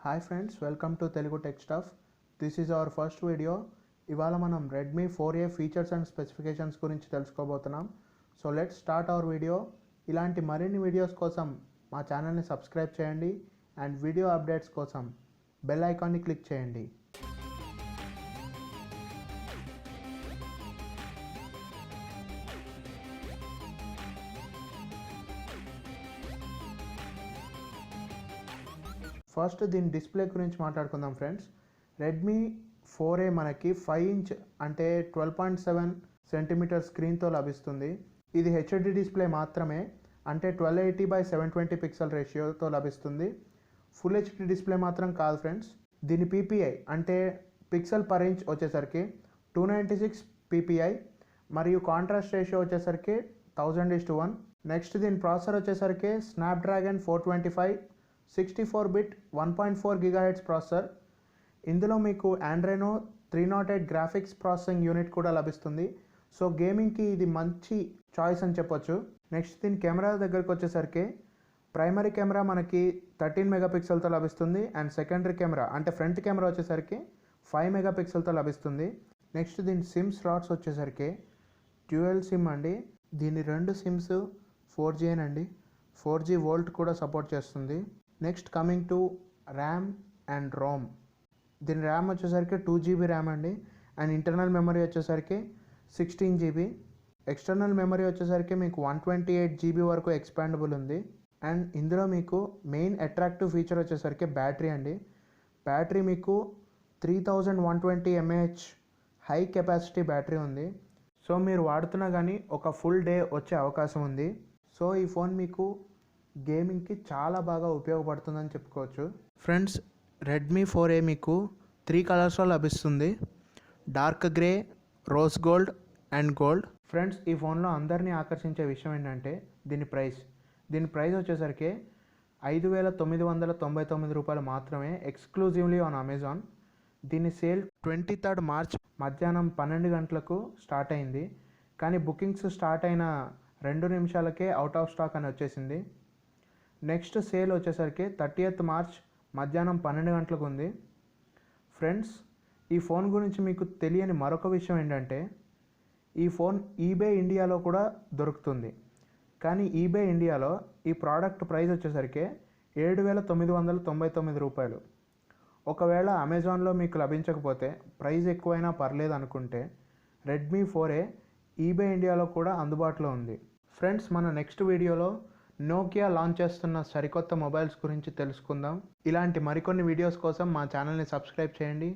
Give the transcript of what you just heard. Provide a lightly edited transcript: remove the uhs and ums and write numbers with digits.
Hi friends, welcome to Telugu Tech Stuff. This is our first video. ఇవాళ మనం Redmi 4A features and specifications గురించి తెలుసుకోబోతున్నాం. So let's start our video. ఇలాంటి మరిన్ని videos కోసం మా ఛానల్ని సబ్స్క్రైబ్ చేయండి అండ్ వీడియో అప్డేట్స్ కోసం బెల్ ఐకాన్ని క్లిక్ చేయండి. ఫస్ట్ దీని డిస్ప్లే గురించి మాట్లాడుకుందాం ఫ్రెండ్స్. రెడ్మీ 4A మనకి 5 ఇంచ్ అంటే 12.7 సెంటీమీటర్ స్క్రీన్తో లభిస్తుంది. ఇది హెచ్డి డిస్ప్లే మాత్రమే, అంటే 1280x720 పిక్సెల్ రేషియోతో లభిస్తుంది. ఫుల్ హెచ్డి డిస్ప్లే మాత్రం కాదు ఫ్రెండ్స్. దీని పీపీఐ అంటే పిక్సెల్ పర్ ఇంచ్ వచ్చేసరికి 296 పీపీఐ మరియు కాంట్రాస్ట్ రేషియో వచ్చేసరికి 1000:1. నెక్స్ట్ దీని ప్రాసెసర్ వచ్చేసరికి స్నాప్డ్రాగన్ 425 64-bit 1.4 GHz ప్రాసెసర్. ఇందులో మీకు ఆండ్రెనో 308 గ్రాఫిక్స్ ప్రాసెసింగ్ యూనిట్ కూడా లభిస్తుంది. సో గేమింగ్కి ఇది మంచి చాయిస్ అని చెప్పొచ్చు. నెక్స్ట్ దీని కెమెరా దగ్గరికి వచ్చేసరికి ప్రైమరీ కెమెరా మనకి 13 మెగాపిక్సెల్తో లభిస్తుంది అండ్ సెకండరీ కెమెరా అంటే ఫ్రంట్ కెమెరా వచ్చేసరికి 5 మెగాపిక్సెల్తో లభిస్తుంది. నెక్స్ట్ దీని సిమ్ స్లాట్స్ వచ్చేసరికి డ్యూయల్ సిమ్ అండి. దీని 2 సిమ్స్ 4G అండి. 4G వోల్ట్ కూడా సపోర్ట్ చేస్తుంది. Next coming to RAM and Rome. దీని ర్యామ్ వచ్చేసరికి 2GB ర్యామ్ అండి అండ్ ఇంటర్నల్ మెమరీ వచ్చేసరికి 16GB. ఎక్స్టర్నల్ మెమరీ వచ్చేసరికి మీకు 128GB వరకు ఎక్స్పాండబుల్ ఉంది. అండ్ ఇందులో మీకు మెయిన్ అట్రాక్టివ్ ఫీచర్ వచ్చేసరికి బ్యాటరీ అండి. బ్యాటరీ మీకు 3120 mAh హై కెపాసిటీ బ్యాటరీ ఉంది. సో మీరు వాడుతున్నా కానీ ఒక ఫుల్ డే వచ్చే అవకాశం ఉంది. సో ఈ ఫోన్ మీకు గేమింగ్కి చాలా బాగా ఉపయోగపడుతుందని చెప్పుకోవచ్చు. ఫ్రెండ్స్, రెడ్మీ 4A మీకు 3 కలర్స్లో లభిస్తుంది: dark grey, rose gold and gold. Friends, ఈ ఫోన్లో అందరినీ ఆకర్షించే విషయం ఏంటంటే దీని ప్రైస్. దీని ప్రైస్ వచ్చేసరికి 5,999 రూపాయలు మాత్రమే, ఎక్స్క్లూజివ్లీ ఆన్ అమెజాన్. దీని సేల్ 23 మార్చ్ మధ్యాహ్నం 12 గంటలకు స్టార్ట్ అయింది. కానీ బుకింగ్స్ స్టార్ట్ అయిన 2 నిమిషాలకే అవుట్ ఆఫ్ స్టాక్ అని వచ్చేసింది. నెక్స్ట్ సేల్ వచ్చేసరికి 30th మార్చ్ మధ్యాహ్నం 12 గంటలకు ఉంది. ఫ్రెండ్స్, ఈ ఫోన్ గురించి మీకు తెలియని మరొక విషయం ఏంటంటే ఈ ఫోన్ ఈబే ఇండియాలో కూడా దొరుకుతుంది. కానీ ఈబే ఇండియాలో ఈ ప్రోడక్ట్ ప్రైస్ వచ్చేసరికి 7,999 రూపాయలు. ఒకవేళ అమెజాన్లో మీకు లభించకపోతే ప్రైస్ ఎక్కువైనా పర్లేదు అనుకుంటే రెడ్మీ 4A ఈబే ఇండియాలో కూడా అందుబాటులో ఉంది. ఫ్రెండ్స్, మన నెక్స్ట్ వీడియోలో నోకియా లాంచ్ చేస్తున్న సరికొత్త మొబైల్స్ గురించి తెలుసుకుందాం. ఇలాంటి మరికొన్ని వీడియోస్ కోసం మా ఛానల్ని సబ్స్క్రైబ్ చేయండి.